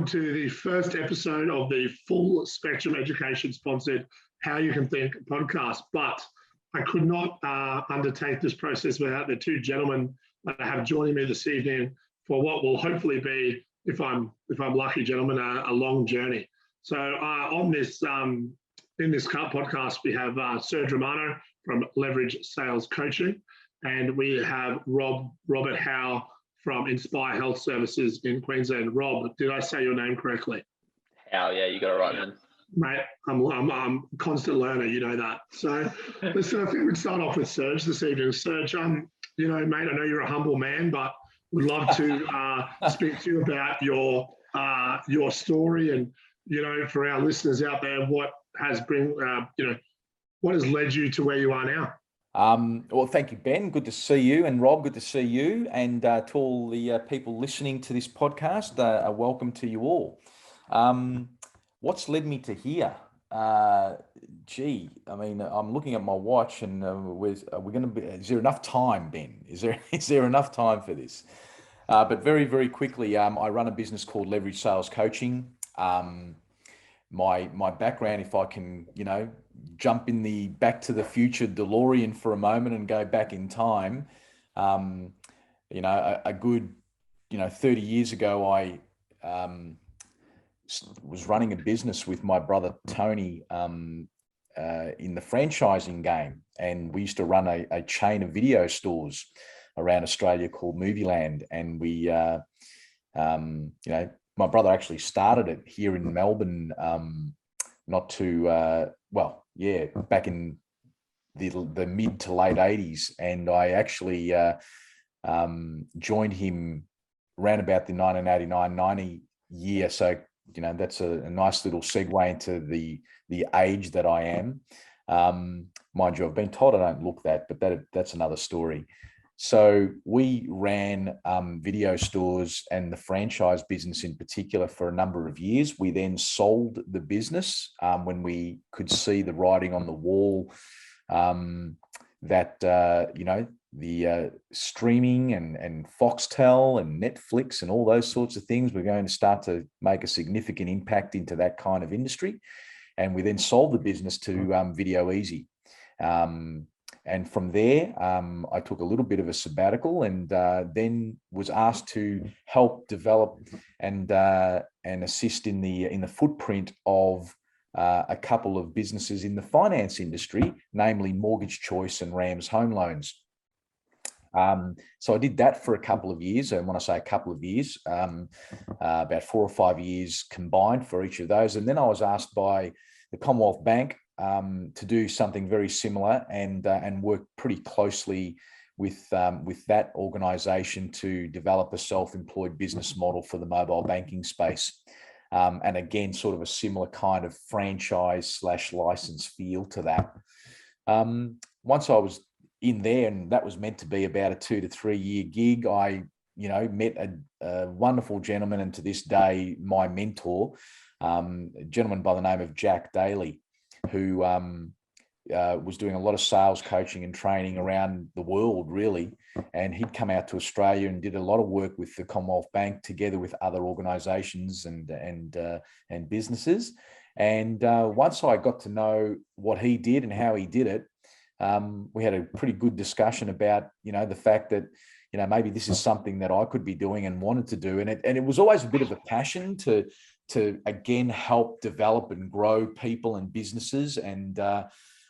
welcome to the first episode of the Full Spectrum Education sponsored How You Can Think podcast. But I could not undertake this process without the two gentlemen that I have joining me this evening for what will hopefully be, if I'm lucky, gentlemen, a long journey. So on this in this podcast, we have Serge Romano from Leverage Sales Coaching, and we have Robert Haugh from Inspire Health Services in Queensland. Rob, did I say your name correctly? How? Yeah, you got it right, man. Mate, I'm a constant learner, you know that. So listen, I think we'd start off with Serge this evening. Serge, mate, I know you're a humble man, but we'd love to speak to you about your story and, for our listeners out there, what has led you to where you are now. Well, thank you, Ben. Good to see you. And Rob, good to see you. And to all the people listening to this podcast, a welcome to you all. What's led me to here? I'm looking at my watch and is there enough time, Ben? Is there enough time for this? But very, very quickly, I run a business called Leverage Sales Coaching. My background, if I can, jump in the Back to the Future DeLorean for a moment and go back in time, a good, 30 years ago, I was running a business with my brother Tony in the franchising game, and we used to run a chain of video stores around Australia called Movieland, and we, my brother actually started it here in Melbourne, back in the mid to late 80s, and I actually joined him around about the 1989-90 year. So that's a nice little segue into the age that I am. Mind you, I've been told I don't look that, but that's another story. So we ran video stores and the franchise business in particular for a number of years. We then sold the business when we could see the writing on the wall that the streaming and Foxtel and Netflix and all those sorts of things were going to start to make a significant impact into that kind of industry. And we then sold the business to Video Easy. And from there, I took a little bit of a sabbatical, and then was asked to help develop and assist in the footprint of a couple of businesses in the finance industry, namely Mortgage Choice and Rams Home Loans. So I did that for a couple of years, and when I say a couple of years, about 4 or 5 years combined for each of those. And then I was asked by the Commonwealth Bank to do something very similar and work pretty closely with that organisation to develop a self-employed business model for the mobile banking space. And again, sort of a similar kind of franchise/license feel to that. Once I was in there, and that was meant to be about a 2 to 3 year gig, I met a wonderful gentleman, and to this day, my mentor, a gentleman by the name of Jack Daly, who was doing a lot of sales coaching and training around the world, really. And he'd come out to Australia and did a lot of work with the Commonwealth Bank together with other organisations and businesses. And once I got to know what he did and how he did it, we had a pretty good discussion about, the fact that, maybe this is something that I could be doing and wanted to do. And it was always a bit of a passion to again help develop and grow people and businesses. And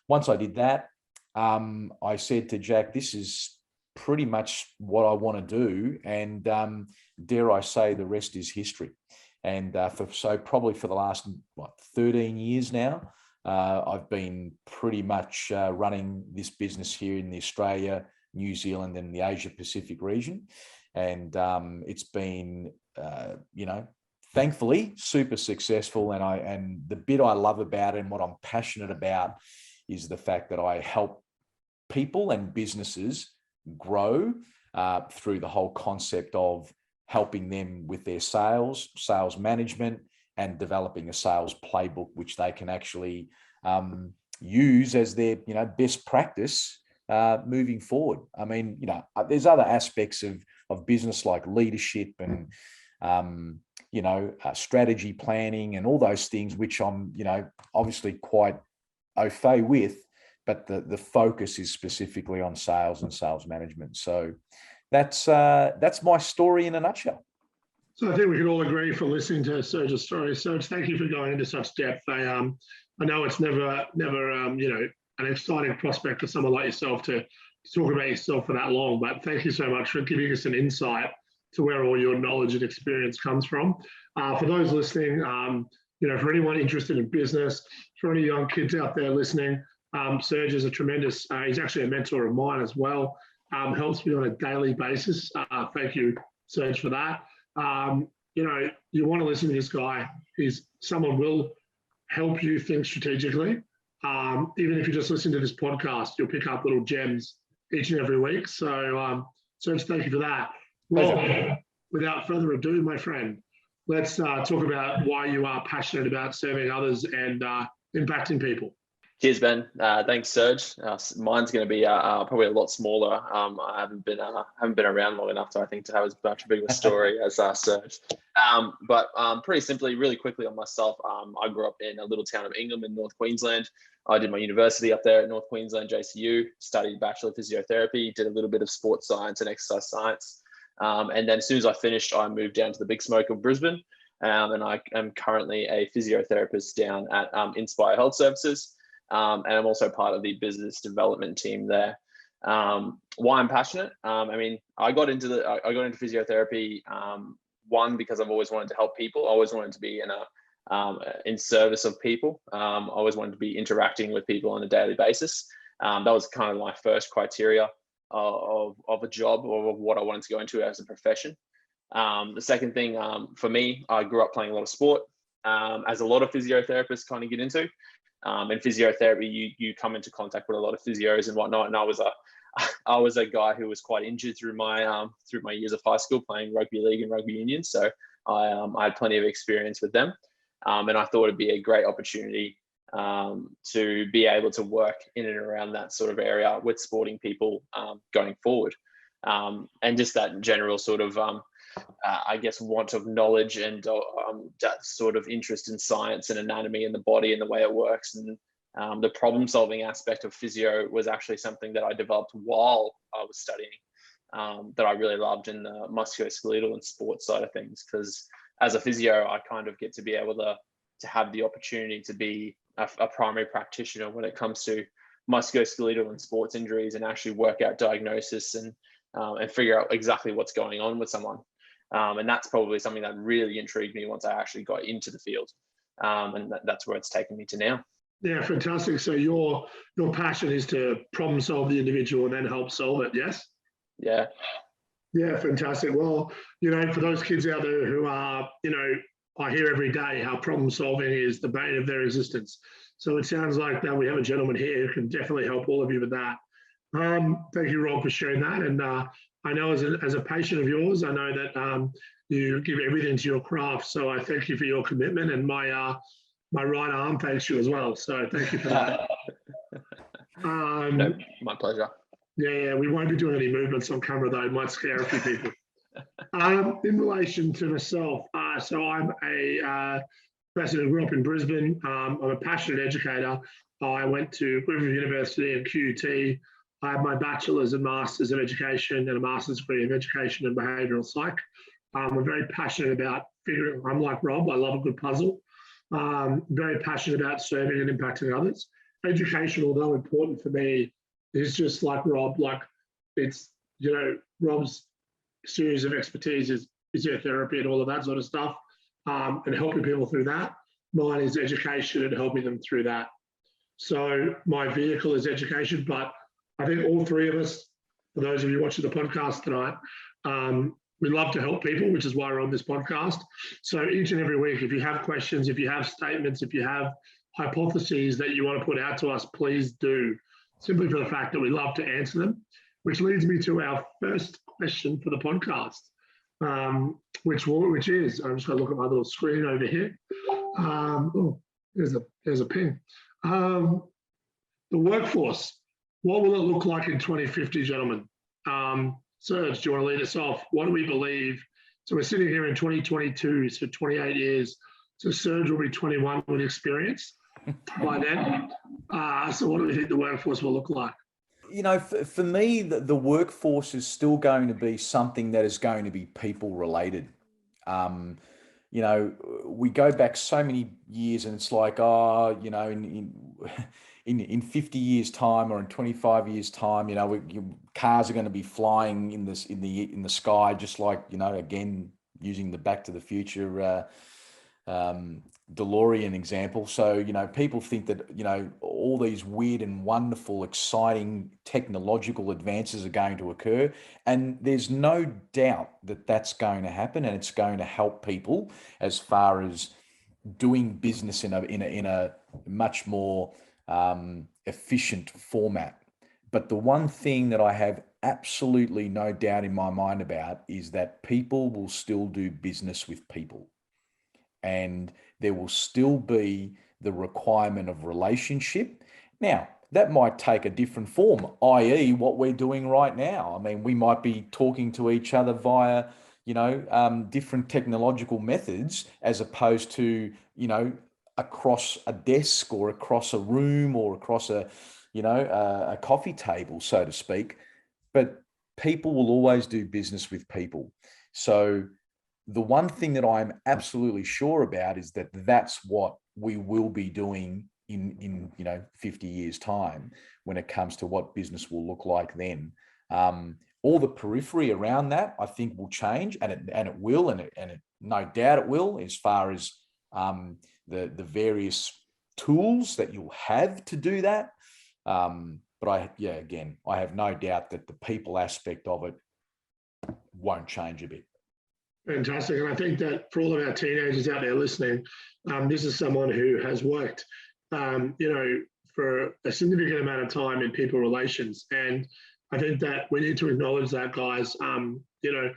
once I did that, I said to Jack, this is pretty much what I want to do. And dare I say, the rest is history. And probably for the last 13 years now, I've been pretty much running this business here in the Australia, New Zealand, and the Asia Pacific region. And it's been, thankfully, super successful. And the bit I love about it and what I'm passionate about is the fact that I help people and businesses grow through the whole concept of helping them with their sales management, and developing a sales playbook, which they can actually use as their best practice moving forward. I mean, there's other aspects of business like leadership and strategy planning and all those things, which I'm, obviously quite au fait with, but the focus is specifically on sales and sales management. So that's my story in a nutshell. So I think we can all agree from listening to Serge's story. Serge, thank you for going into such depth. I know it's never an exciting prospect for someone like yourself to talk about yourself for that long, but thank you so much for giving us an insight to where all your knowledge and experience comes from. For those listening, for anyone interested in business, for any young kids out there listening, Serge is a tremendous, he's actually a mentor of mine as well, helps me on a daily basis. Thank you, Serge, for that. You want to listen to this guy. Someone will help you think strategically. Even if you just listen to this podcast, you'll pick up little gems each and every week. So, Serge, thank you for that. Well, without further ado, my friend, let's talk about why you are passionate about serving others and impacting people. Cheers, Ben. Thanks, Serge. Mine's going to be probably a lot smaller. I haven't been around long enough to have as much big of a story as Serge. But pretty simply, really quickly on myself, I grew up in a little town of Ingham in North Queensland. I did my university up there at North Queensland JCU, studied Bachelor of Physiotherapy, did a little bit of sports science and exercise science. And then as soon as I finished, I moved down to the big smoke of Brisbane. And I am currently a physiotherapist down at Inspire Health Services. And I'm also part of the business development team there. Why I'm passionate? I got into physiotherapy, one, because I've always wanted to help people. I always wanted to be in service of people. I always wanted to be interacting with people on a daily basis. That was kind of my first criteria of a job or of what I wanted to go into as a profession. The second thing, for me, I grew up playing a lot of sport, as a lot of physiotherapists kind of get into. In physiotherapy, you come into contact with a lot of physios and whatnot. And I was a guy who was quite injured through my years of high school playing rugby league and rugby union. So I had plenty of experience with them, and I thought it'd be a great opportunity to be able to work in and around that sort of area with sporting people going forward, and just that general sort of want of knowledge and that sort of interest in science and anatomy and the body and the way it works. And the problem solving aspect of physio was actually something that I developed while I was studying, that I really loved in the musculoskeletal and sports side of things. Because as a physio, I kind of get to be able to have the opportunity to be a primary practitioner when it comes to musculoskeletal and sports injuries, and actually work out diagnosis and figure out exactly what's going on with someone. And that's probably something that really intrigued me once I actually got into the field. And that's where it's taken me to now. Yeah, fantastic. So your passion is to problem solve the individual and then help solve it, yes? Yeah. Yeah, fantastic. Well, for those kids out there who are, I hear every day how problem solving is the bane of their existence. So it sounds like that we have a gentleman here who can definitely help all of you with that. Thank you, Rob, for sharing that. And I know as a patient of yours, I know that you give everything to your craft. So I thank you for your commitment, and my right arm thanks you as well. So thank you for that. No, my pleasure. Yeah, we won't be doing any movements on camera though. It might scare a few people. In relation to myself, so I'm a person who grew up in Brisbane. I'm a passionate educator. I went to Griffith University and QUT. I have my bachelor's and master's of education and a master's degree in education and behavioural psych. I'm very passionate about figuring. I'm like Rob. I love a good puzzle. Very passionate about serving and impacting others. Education, although important for me, is just like Rob. Like it's Rob's series of expertise is physiotherapy and all of that sort of stuff, and helping people through that. Mine is education and helping them through that. So my vehicle is education, but I think all three of us, for those of you watching the podcast tonight, we love to help people, which is why we're on this podcast. So each and every week, if you have questions, if you have statements, if you have hypotheses that you want to put out to us, please do, simply for the fact that we love to answer them, which leads me to our first question for the podcast, which is, I'm just going to look at my little screen over here. There's a ping. The workforce. What will it look like in 2050, gentlemen? Serge, do you want to lead us off? What do we believe So we're sitting here in 2022, so 28 years. So Serge will be 21 with experience by then. So what do we think the workforce will look like? For me, the workforce is still going to be something that is going to be people related. We go back so many years and it's like, in 50 years time or in 25 years time, cars are going to be flying in the sky, just like, again, using the Back to the Future DeLorean example. So, people think that, all these weird and wonderful, exciting technological advances are going to occur. And there's no doubt that that's going to happen, and it's going to help people as far as doing business in a much more efficient format. But the one thing that I have absolutely no doubt in my mind about is that people will still do business with people. And there will still be the requirement of relationship. Now, that might take a different form, i.e. what we're doing right now. I mean, we might be talking to each other via, different technological methods as opposed to, across a desk or across a room or across a coffee table, so to speak. But people will always do business with people. So the one thing that I'm absolutely sure about is that that's what we will be doing in 50 years time when it comes to what business will look like then. All the periphery around that, I think, will change, and it will, and it no doubt it will, as far as the various tools that you'll have to do that. But I have no doubt that the people aspect of it won't change a bit. Fantastic. And I think that for all of our teenagers out there listening, this is someone who has worked, for a significant amount of time in people relations. And I think that we need to acknowledge that, guys. You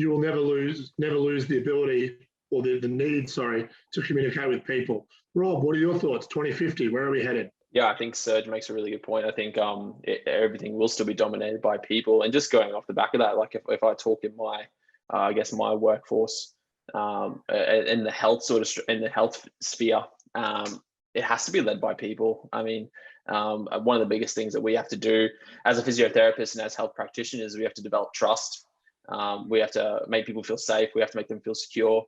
will never lose the ability or the need, to communicate with people. Rob, what are your thoughts? 2050, where are we headed? Yeah, I think Serge makes a really good point. I think everything will still be dominated by people. And just going off the back of that, like if I talk in my my workforce in the health sphere, it has to be led by people. I mean, one of the biggest things that we have to do as a physiotherapist and as health practitioners, we have to develop trust. We have to make people feel safe. We have to make them feel secure.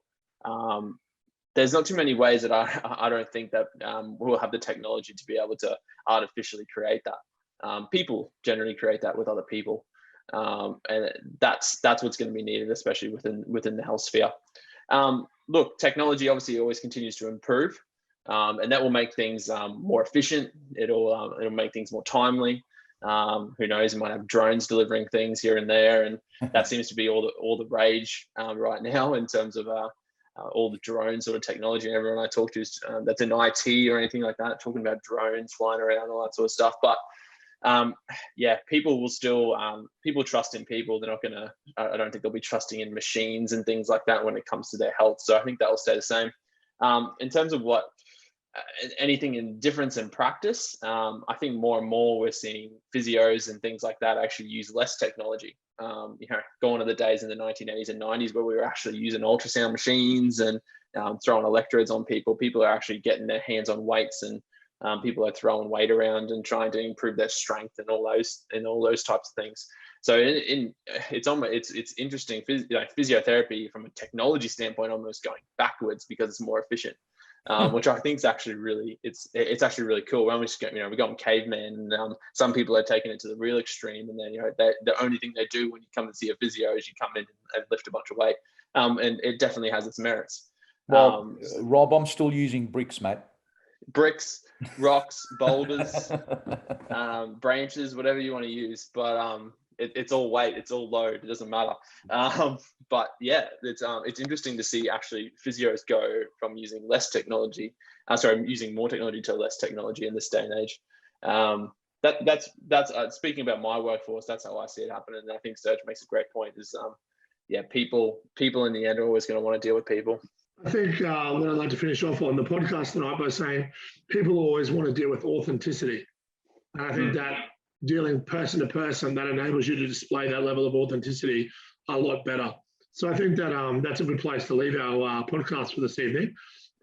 There's not too many ways that I don't think that we'll have the technology to be able to artificially create that. People generally create that with other people. And that's what's going to be needed, especially within the health sphere. Look, technology obviously always continues to improve, and that will make things more efficient. It'll make things more timely. Who knows? You might have drones delivering things here and there, and that seems to be all the rage right now in terms of all the drone sort of technology. And everyone I talk to that's in IT or anything like that, talking about drones flying around, all that sort of stuff. But people will still people trust in people. They're not gonna, I don't think they'll be trusting in machines and things like that when it comes to their health. So I think that will stay the same. In terms of what anything in difference in practice, I think more and more we're seeing physios and things like that actually use less technology. Gone are the days in the 1980s and 90s where we were actually using ultrasound machines and throwing electrodes on people. People are actually getting their hands on weights, and people are throwing weight around and trying to improve their strength and all those types of things. So it's interesting. Physiotherapy from a technology standpoint almost going backwards because it's more efficient, which I think is actually it's actually really cool. We're almost we're going caveman, and some people are taking it to the real extreme, and then the only thing they do when you come and see a physio is you come in and lift a bunch of weight, and it definitely has its merits. Well, Rob, I'm still using bricks, mate. Bricks, rocks, boulders, branches, whatever you want to use, but it's all weight, it's all load, it doesn't matter. But yeah, it's interesting to see actually physios go from using using more technology to less technology in this day and age. That's speaking about my workforce, that's how I see it happen. And I think Serge makes a great point, is people in the end are always going to want to deal with people. I think what I'd like to finish off on the podcast tonight by saying people always want to deal with authenticity. And I think that dealing person to person, that enables you to display that level of authenticity a lot better. So I think that that's a good place to leave our podcast for this evening.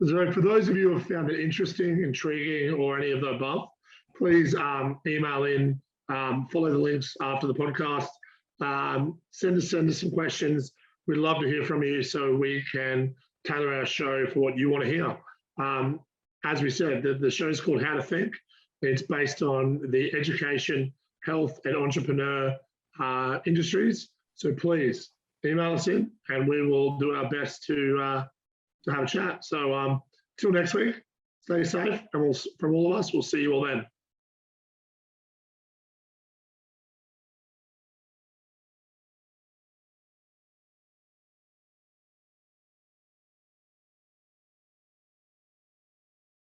So for those of you who have found it interesting, intriguing, or any of the above, please email in, follow the links after the podcast, send us some questions. We'd love to hear from you so we can tailor our show for what you want to hear. As we said, the show is called How to Think. It's based on the education, health, and entrepreneur industries. So please email us in, and we will do our best to have a chat. So till next week, stay safe, and from all of us, we'll see you all then.